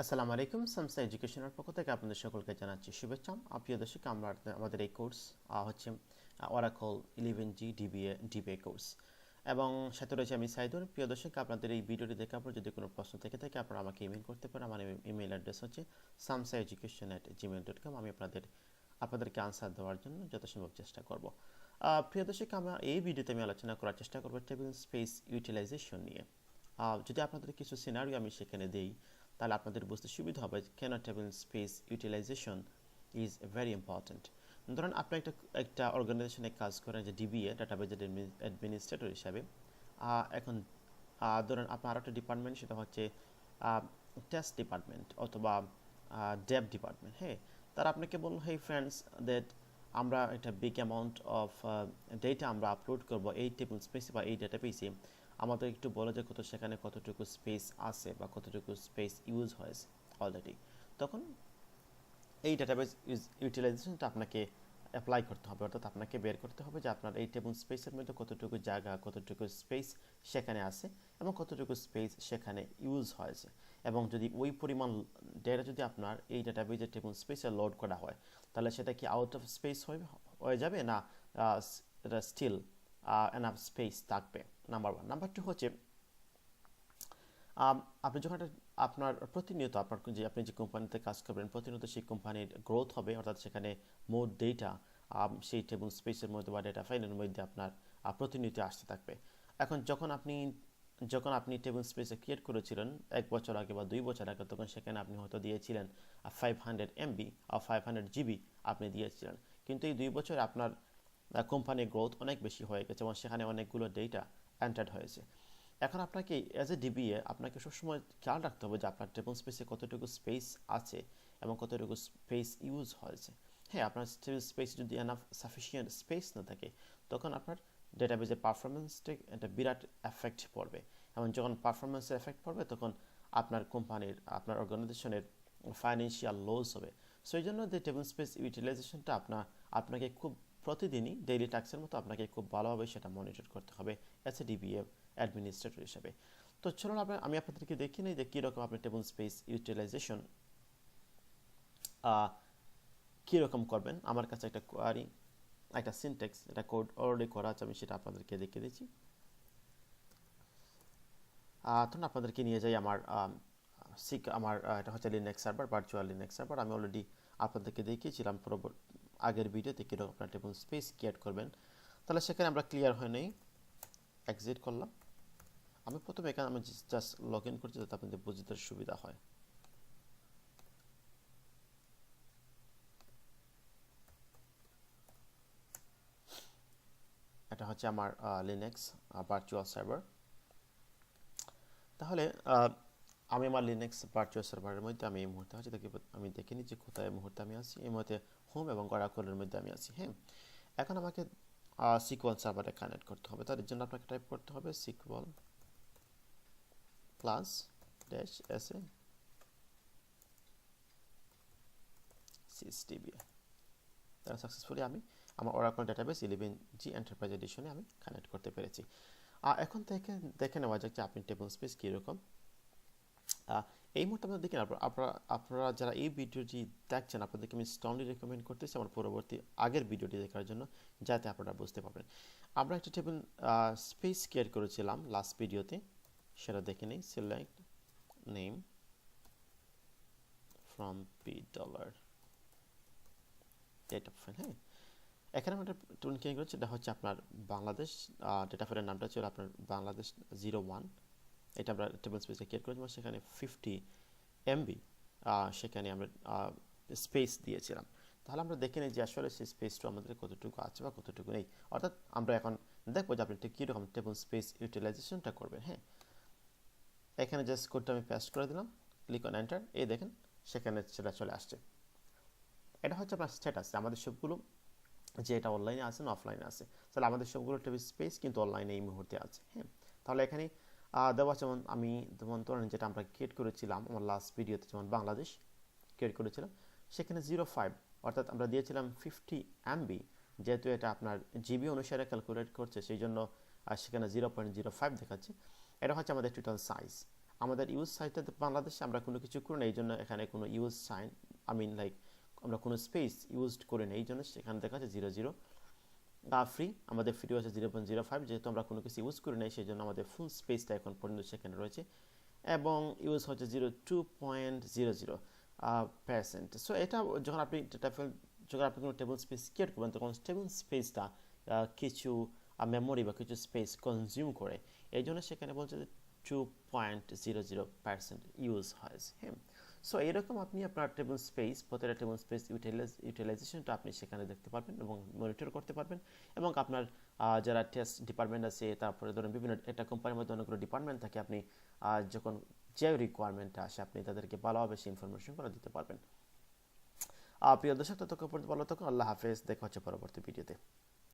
আসসালামু আলাইকুম সামসা এডুকেশনের পক্ষ থেকে আপনাদের সকলকে জানাচ্ছি শুভেচ্ছা। প্রিয় দর্শক, আমরা আমাদের এই কোর্স হচ্ছে অরাকল 11G ডিবিএ কোর্স এবং সাথে রয়েছে আমি সাইদুর। প্রিয় দর্শক, আপনাদের এই ভিডিওটি দেখার পর যদি কোনো প্রশ্ন থেকে থাকে আপনারা আমাকে ইমেল করতে পারেন। আমার ইমেল অ্যাড্রেস হচ্ছে samsaeducation@gmail.com। আমি আপনাদেরকে আনসার দেওয়ার জন্য যথাসম্ভব চেষ্টা করব। প্রিয় দর্শক, আমরা এই ভিডিওতে আমি আলোচনা করার চেষ্টা করব টেবিল স্পেস ইউটিলাইজেশন নিয়ে। যদি আপনাদের কিছু সিনারিও আমি সেখানে দেই তাহলে আপনাদের বুঝতে সুবিধা হবে কেন table space utilization is very important. ধরুন আপনি একটা অর্গানাইজেশনে কাজ করেন যে ডিবিএ ডাটাবেজ অ্যাডমিনিস্ট্রেটর হিসাবে। এখন ধরুন আপনার আরও একটা ডিপার্টমেন্ট, সেটা হচ্ছে টেস্ট ডিপার্টমেন্ট অথবা ডেভ ডিপার্টমেন্ট। হ্যাঁ, তারা আপনাকে বলল, হেই ফ্রেন্ডস, দ্যাট আমরা একটা বিগ অ্যামাউন্ট অফ ডেটা আমরা আপলোড করবো এই টেবিল স্পেসে বা এই ডেটাবেসে। আমাদের একটু বলো যে সেখানে কতটুকু স্পেস আছে বা কতটুকু স্পেস ইউজ হয়েছে অলরেডি। তখন এই ডাটাবেস ইউটিলাইজেশনটা আপনাকে অ্যাপ্লাই করতে হবে, অর্থাৎ আপনাকে বের করতে হবে যে আপনার এই টেবিল স্পেসের মধ্যে কতটুকু জায়গা, কতটুকু স্পেস সেখানে আছে এবং কতটুকু স্পেস সেখানে ইউজ হয়েছে। এবং যদি ওই পরিমাণ ডেটা যদি আপনার এই ডাটাবেজের টেবিল স্পেসে লোড করা হয়, তাহলে সেটা কি আউট অফ স্পেস হয়ে যাবে, না এটা স্টিল এনাফ স্পেস থাকবে? Number one. নাম্বার টু হচ্ছে আপনি যখন আপনার প্রতিনিয়ত আপনি যে কোম্পানিতে কাজ করবেন, প্রতিনিয়ত সেই কোম্পানির গ্রোথ হবে, অর্থাৎ সেখানে মোর ডেটা সেই টেবিল স্পেসের মধ্যে বা ডেটা ফাইলের মধ্যে আপনার প্রতিনিয়ত আসতে থাকবে। এখন যখন আপনি টেবিল স্পেসে ক্রিয়েট করেছিলেন 1 বছর আগে বা 2 বছর আগে, তখন সেখানে আপনি হয়তো দিয়েছিলেন 500 MB আর 500 GB আপনি দিয়েছিলেন। কিন্তু এই 2 বছরে আপনার কোম্পানির গ্রোথ অনেক বেশি হয়ে গেছে এবং সেখানে অনেকগুলো ডেটা এন্টার্ড হয়েছে। এখন আপনাকে অ্যাজ এ ডিবিএ আপনাকে সবসময় খেয়াল রাখতে হবে যে আপনার টেবিল স্পেসে কতটুকু স্পেস আছে এবং কতটুকু স্পেস ইউজ হয়েছে। হ্যাঁ, আপনার টেবিল স্পেস যদি এনাফ সাফিসিয়েন্ট স্পেস না থাকে, তখন আপনার ডেটাবেজের পারফরমেন্সটা একটা বিরাট এফেক্ট পড়বে। এবং যখন পারফরমেন্সের এফেক্ট পড়বে, তখন আপনার কোম্পানির, আপনার অর্গানাইজেশনের ফাইন্যান্সিয়াল লস হবে। সো এই জন্য যে টেবিল স্পেস ইউটিলাইজেশনটা আপনাকে খুব প্রতিদিনই ডেইলি টাস্কের মতো আপনাকে খুব ভালোভাবে সেটা মনিটর করতে হবে অ্যাজ এ ডিবিএ অ্যাডমিনিস্ট্রেটর হিসেবে। তো চলুন আমি আপনাদেরকে দেখি নিই যে কীরকম আপনি টেবিল স্পেস ইউটিলাইজেশন কীরকম করবেন। আমার কাছে একটা কোয়ারি, একটা সিনটেক্স, এটা কোড অলরেডি করা আছে, আমি সেটা আপনাদেরকে দেখিয়ে দিচ্ছি। তখন আপনাদেরকে নিয়ে যাই আমার এটা হচ্ছে Linux server, virtual Linux server. আমি অলরেডি আপনাদেরকে দেখিয়েছিলাম আগের ভিডিওতে কীরকম আপনার টেবিল স্পেস ক্রিয়েট করবেন। তাহলে সেখানে আমরা ক্লিয়ার হয়ে নেই, এক্সিট করলাম। আমি প্রথমে এখানে আমি জাস্ট লগ ইন করছি যাতে আপনাদের বুঝতে সুবিধা হয়। এটা হচ্ছে আমার লিনাক্স ভার্চুয়াল সার্ভার। তাহলে আমি আমার লিনাক্স ভার্চুয়াল সার্ভারের মধ্যে আমি এই মুহূর্তে আছি, আমি দেখে নিচ্ছি কোথায় এই মুহূর্তে আমি আছি। এই মুহূর্তে হোম এবং অরাকলের মধ্যে আমি আছি। হ্যাঁ, এখন আমাকে সিকিউএল সার্ভারে কানেক্ট করতে হবে। তার জন্য আপনাকে টাইপ করতে হবে সিকিউএল প্লাস ড্যাশ এসএ সিএসটিবি। তারা সাকসেসফুলি আমি আমার অরাকল ডাটাবেস 11G এন্টারপ্রাইজ এডিশনে আমি কানেক্ট করতে পেরেছি। এখন দেখে নেওয়া যাক যে আপনি টেবিল স্পেস কীরকম। এই মুহূর্তে আপনারা দেখেন, আপনারা যারা এই ভিডিওটি দেখছেন, আপনাদেরকে আমি স্ট্রংলি রেকমেন্ড করতেছি আমার পরবর্তী আগের ভিডিওটি দেখার জন্য, যাতে আপনারা বুঝতে পারবেন। আমরা একটা টেবিল স্পেস ক্রিয়েট করেছিলাম লাস্ট ভিডিওতে, সেটা দেখে নিই। Select name from $, data file. হ্যাঁ, এখানে আমরা একটা টুল ক্রিয়েট করেছি, এটা হচ্ছে আপনার বাংলাদেশ। ডেটা ফাইলের নামটা ছিল আপনার বাংলাদেশ 01। এটা আমরা টেবিল স্পেসে ক্রিয়েট করেছি, সেখানে 50 MB সেখানে আমরা স্পেস দিয়েছিলাম। তাহলে আমরা দেখে নিই যে আসলে সেই স্পেসটা আমাদের কতটুকু আছে বা কতটুকু নেই। অর্থাৎ আমরা এখন দেখবো যে আপনি কীরকম টেবিল স্পেস ইউটিলাইজেশনটা করবেন। হ্যাঁ, এখানে জাস্ট কোডটা আমি পেস্ট করে দিলাম, ক্লিক অন এন্টার। এই দেখেন সেখানে সেটা চলে আসছে। এটা হচ্ছে আপনার স্ট্যাটাস, আমাদের সবগুলো যে এটা অনলাইনে আছে না অফলাইনে আছে। তাহলে আমাদের সবগুলো টেবিল স্পেস কিন্তু অনলাইনে এই মুহূর্তে আছে। হ্যাঁ, তাহলে এখানে দেওয়া যেমন ধরেন যেটা আমরা ক্রিয়েট করেছিলাম আমার লাস্ট ভিডিওতে, যেমন বাংলাদেশ ক্রিয়েট করেছিলাম, সেখানে 05, অর্থাৎ আমরা দিয়েছিলাম 50 MB। যেহেতু এটা আপনার জিবি অনুসারে ক্যালকুলেট করছে, সেই জন্য সেখানে 0.05 দেখাচ্ছে। এটা হচ্ছে আমাদের টোটাল সাইজ। আমাদের ইউজ সাইটটাতে বাংলাদেশে আমরা কোনো কিছু করি না, এই জন্য এখানে কোনো ইউজ সাইন লাইক আমরা কোনো স্পেস ইউজ করি না, এই জন্য সেখানে দেখা যাচ্ছে 00 ফ্রি। আমাদের ফ্রি হচ্ছে 0.05, যেহেতু আমরা কোনো কিছু ইউজ করি নাই সেই জন্য আমাদের ফুল স্পেসটা এখন পর্যন্ত সেখানে রয়েছে, এবং ইউজ হচ্ছে 2.00%। সো এটা যখন আপনি যখন আপনি কোনো টেবিল স্পেস ক্রিয়েট করবেন তখন টেবিল স্পেসটা কিছু মেমোরি বা কিছু স্পেস কনজিউম করে, এই জন্য সেখানে বলছে যে 2.00% ইউজ হয়। হ্যাঁ, সো এরকম আপনি আপনার টেবিল স্পেস, প্রতিটা টেবিল স্পেস ইউটিলাইজেশনটা আপনি সেখানে দেখতে পারবেন এবং মনিটর করতে পারবেন, এবং আপনার যারা টেস্ট ডিপার্টমেন্ট আছে, তারপরে ধরুন বিভিন্ন একটা কোম্পানির মধ্যে অনেকগুলো ডিপার্টমেন্ট থাকে, আপনি যখন যে রিকোয়ারমেন্টটা আসে আপনি তাদেরকে ভালোভাবে সেই ইনফরমেশনগুলো দিতে পারবেন। প্রিয় দর্শক, ততক্ষণ পর্যন্ত ভালো থাকুন। আল্লাহ হাফেজ, দেখা হচ্ছে পরবর্তী ভিডিওতে।